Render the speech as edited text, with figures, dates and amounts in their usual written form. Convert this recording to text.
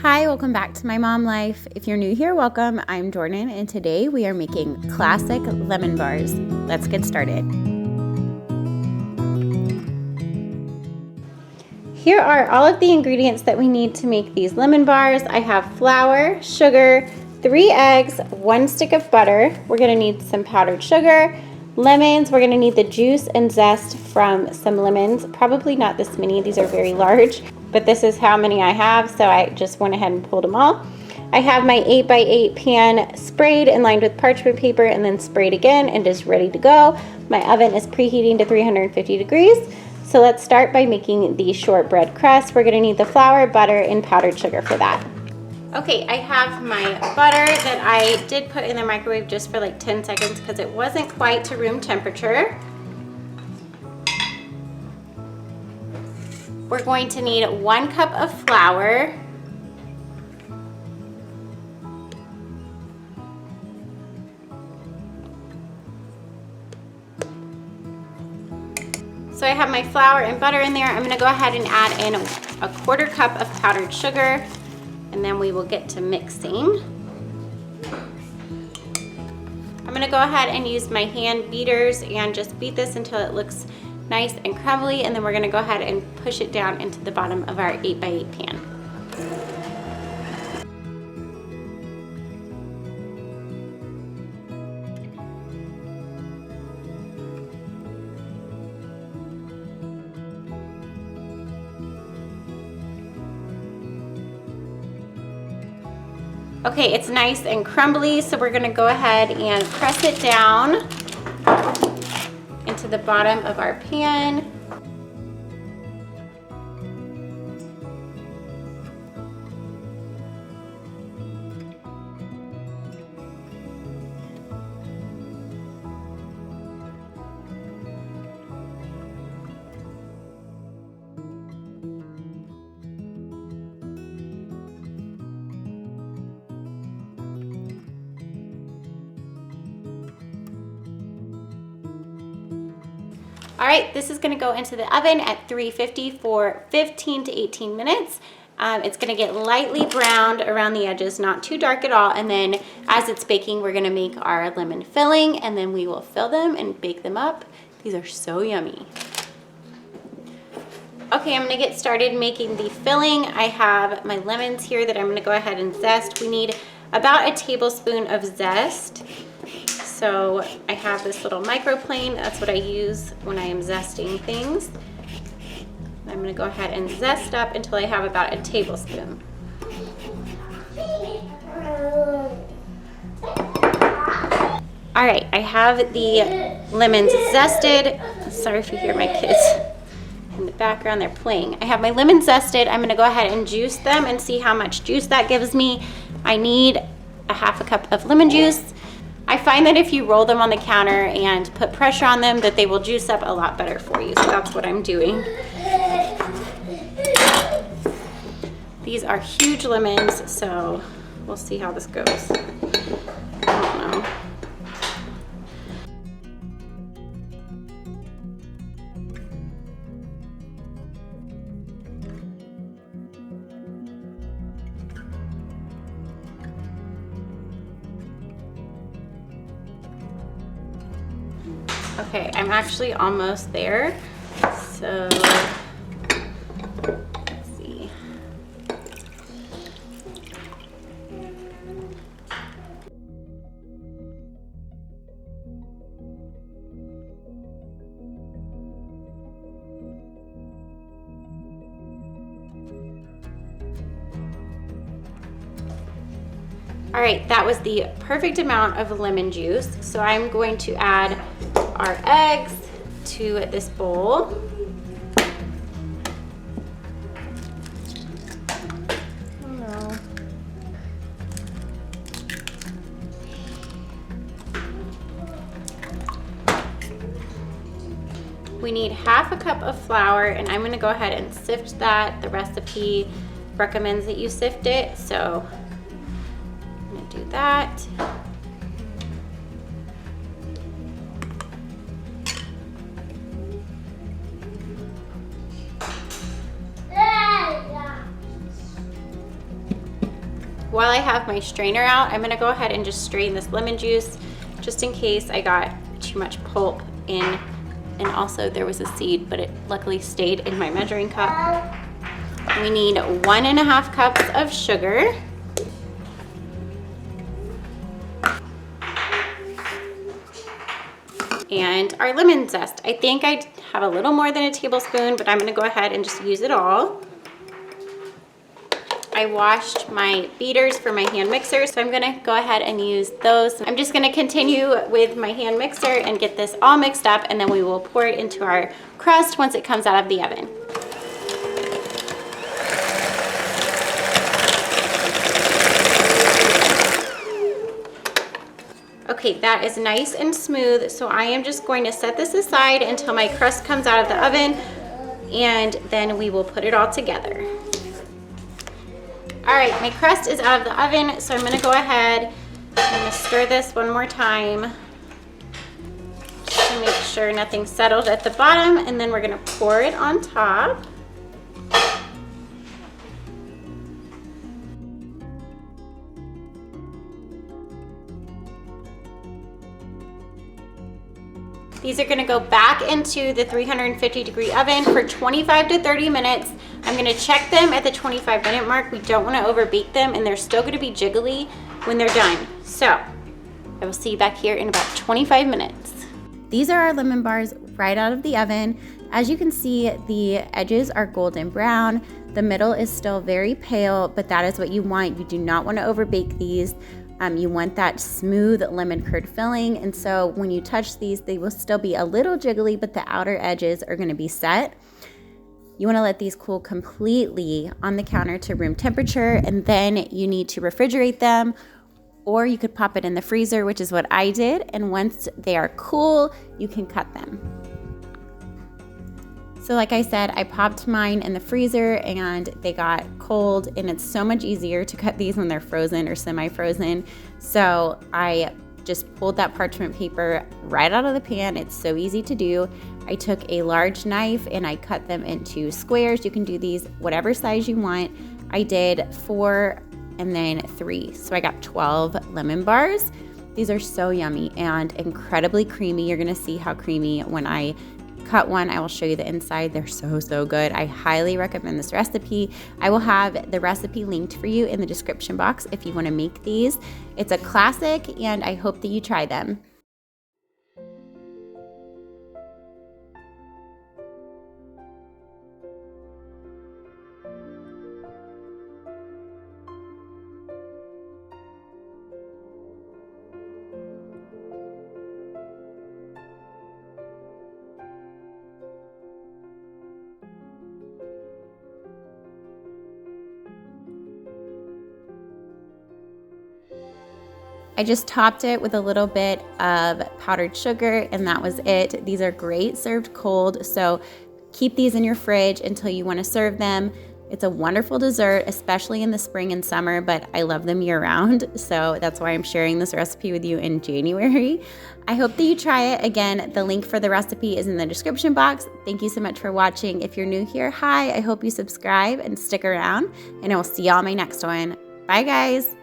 Hi, welcome back to My Mom Life. If you're new here, welcome. I'm Jordan, and today we are making classic lemon bars. Let's get started. Here are all of the ingredients that we need to make these lemon bars. I have flour, sugar, 3 eggs, 1 stick of butter. We're gonna need some powdered sugar, lemons. We're gonna need the juice and zest from some lemons. Probably not this many, these are very large, but this is how many I have, so I just went ahead and pulled them all. I have my 8x8 pan sprayed and lined with parchment paper and then sprayed again and is ready to go. My oven is preheating to 350 degrees. So let's start by making the shortbread crust. We're gonna need the flour, butter, and powdered sugar for that. Okay, I have my butter that I did put in the microwave just for like 10 seconds because it wasn't quite to room temperature. We're going to need 1 cup of flour. So I have my flour and butter in there. I'm gonna go ahead and add in a 1/4 cup of powdered sugar, and then we will get to mixing. I'm gonna go ahead and use my hand beaters and just beat this until it looks nice and crumbly, and then we're gonna go ahead and push it down into the bottom of our 8x8 pan. Okay, it's nice and crumbly, so we're gonna go ahead and press it down into the bottom of our pan. All right, this is gonna go into the oven at 350 for 15 to 18 minutes. It's gonna get lightly browned around the edges, not too dark at all. And then as it's baking, we're gonna make our lemon filling, and then we will fill them and bake them up. These are so yummy. Okay, I'm gonna get started making the filling. I have my lemons here that I'm gonna go ahead and zest. We need about a tablespoon of zest. So I have this little microplane. That's what I use when I am zesting things. I'm gonna go ahead and zest up until I have about a tablespoon. All right, I have the lemons zested. Sorry if you hear my kids in the background, they're playing. I have my lemons zested. I'm gonna go ahead and juice them and see how much juice that gives me. I need a 1/2 cup of lemon juice. I find that if you roll them on the counter and put pressure on them, that they will juice up a lot better for you. So that's what I'm doing. These are huge lemons, so we'll see how this goes. I don't know. Okay, I'm actually almost there. So let's see. All right, that was the perfect amount of lemon juice. So I'm going to add our eggs to this bowl. Oh no. We need 1/2 cup of flour, and I'm gonna go ahead and sift that. The recipe recommends that you sift it, so I'm gonna do that. While I have my strainer out, I'm gonna go ahead and just strain this lemon juice just in case I got too much pulp in. And also there was a seed, but it luckily stayed in my measuring cup. We need 1.5 cups of sugar. And our lemon zest. I think I have a little more than a tablespoon, but I'm gonna go ahead and just use it all. I washed my beaters for my hand mixer, so I'm gonna go ahead and use those. I'm just gonna continue with my hand mixer and get this all mixed up, and then we will pour it into our crust once it comes out of the oven. Okay, that is nice and smooth, so I am just going to set this aside until my crust comes out of the oven, and then we will put it all together. All right, my crust is out of the oven, so I'm gonna go ahead and stir this one more time just to make sure nothing's settled at the bottom, and then we're gonna pour it on top. These are gonna go back into the 350-degree oven for 25 to 30 minutes. I'm gonna check them at the 25-minute mark. We don't wanna overbake them, and they're still gonna be jiggly when they're done. So, I will see you back here in about 25 minutes. These are our lemon bars right out of the oven. As you can see, the edges are golden brown. The middle is still very pale, but that is what you want. You do not wanna overbake these. You want that smooth lemon curd filling, and so when you touch these, they will still be a little jiggly, but the outer edges are gonna be set. You wanna let these cool completely on the counter to room temperature, and then you need to refrigerate them, or you could pop it in the freezer, which is what I did, and once they are cool, you can cut them. So like I said, I popped mine in the freezer and they got cold, and it's so much easier to cut these when they're frozen or semi-frozen. So I just pulled that parchment paper right out of the pan. It's so easy to do. I took a large knife and I cut them into squares. You can do these whatever size you want. I did 4 and then 3. So I got 12 lemon bars. These are so yummy and incredibly creamy. You're gonna see how creamy when I cut one. I will show you the inside. They're so good. I highly recommend this recipe. I will have the recipe linked for you in the description box if you want to make these. It's a classic, and I hope that you try them. I just topped it with a little bit of powdered sugar, and that was it. These are great served cold, so keep these in your fridge until you want to serve them. It's a wonderful dessert, especially in the spring and summer, but I love them year round, so that's why I'm sharing this recipe with you in January. I hope that you try it. Again, the link for the recipe is in the description box. Thank you so much for watching. If you're new here, hi, I hope you subscribe and stick around, and I will see y'all in my next one. Bye, guys.